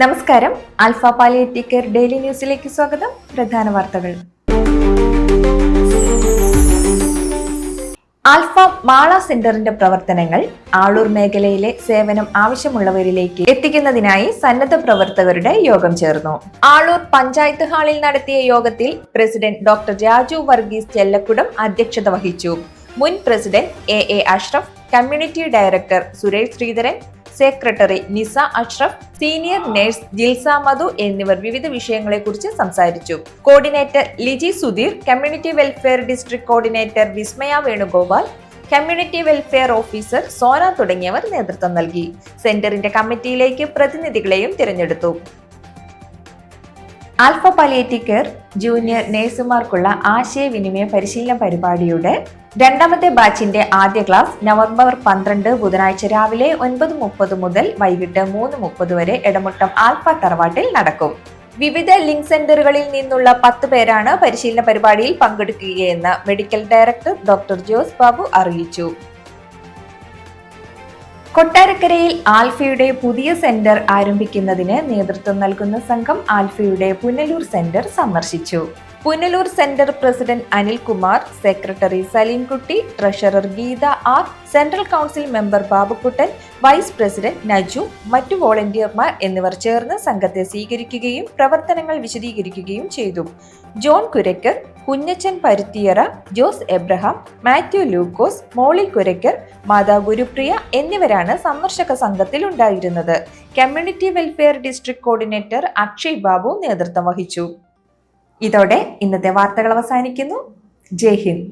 നമസ്കാരം. Alpha palliative care daily ന്യൂസിലേക്ക് സ്വാഗതം. പ്രധാന വാർത്തകൾ. ആൽഫ മാള സെന്ററിന്റെ പ്രവർത്തനങ്ങൾ ആളൂർ മേഖലയിലെ സേവനം ആവശ്യമുള്ളവരിലേക്ക് എത്തിക്കുന്നതിനായി സന്നദ്ധ പ്രവർത്തകരുടെ യോഗം ചേർന്നു. ആളൂർ പഞ്ചായത്ത് ഹാളിൽ നടത്തിയ യോഗത്തിൽ പ്രസിഡന്റ് ഡോക്ടർ രാജു വർഗീസ് ചെല്ലക്കുടം അധ്യക്ഷത വഹിച്ചു. മുൻ president A Ashraf, community director Suresh Sreedharan, secretary Nisa Ashraf, senior nurse Jilsa Madhu എന്നിവർ വിവിധ വിഷയങ്ങളെക്കുറിച്ച് സംസാരിച്ചു. Coordinator Liji Sudheer, community welfare district coordinator Vismaya Venugopal, community welfare officer Sona തുടങ്ങിയവർ നേതൃത്വം നൽകി. സെന്ററിന്റെ കമ്മിറ്റിയിലേക്ക് പ്രതിനിധികളെയും തിരഞ്ഞെടുത്തു. ആൽഫ പാലിയേറ്റീവ് കെയർ ജൂനിയർ നഴ്സുമാർക്കുള്ള ആശയവിനിമയ പരിശീലന പരിപാടിയുടെ രണ്ടാമത്തെ ബാച്ചിന്റെ ആദ്യ ക്ലാസ് നവംബർ 12 ബുധനാഴ്ച രാവിലെ 9:30 മുതൽ വൈകിട്ട് 3:30 വരെ എടമുട്ടം ആൽഫ തറവാട്ടിൽ നടക്കും. വിവിധ ലിങ്ക് സെന്ററുകളിൽ നിന്നുള്ള 10 പേരാണ് പരിശീലന പരിപാടിയിൽ പങ്കെടുക്കുകയെന്ന് medical director doctor Jose Babu അറിയിച്ചു. കൊട്ടാരക്കരയിൽ ആൽഫയുടെ പുതിയ സെന്റർ ആരംഭിക്കുന്നതിന് നേതൃത്വം നൽകുന്ന സംഘം ആൽഫയുടെ പുനലൂർ സെന്റർ സന്ദർശിച്ചു. Punalur centre president Anilkumar, secretary Saleemkutty, treasurer Geetha R, central council member Babukuttan, vice president Naju, മറ്റു വോളണ്ടിയർമാർ എന്നിവർ ചേർന്ന് സംഘത്തെ സ്വീകരിക്കുകയും പ്രവർത്തനങ്ങൾ വിശദീകരിക്കുകയും ചെയ്തു. John Kurakkar, Kunjachan Paruthiyara, Jose Abraham, Mathew Lukose, Molly Kurakkar, Matha Gurupriya എന്നിവരാണ് സന്ദർശക സംഘത്തിൽ ഉണ്ടായിരുന്നത്. Community welfare district coordinator Akshay Babu നേതൃത്വം വഹിച്ചു. ഇതോടെ ഇന്നത്തെ വാർത്തകൾ അവസാനിക്കുന്നു. ജയ് ഹിന്ദ്.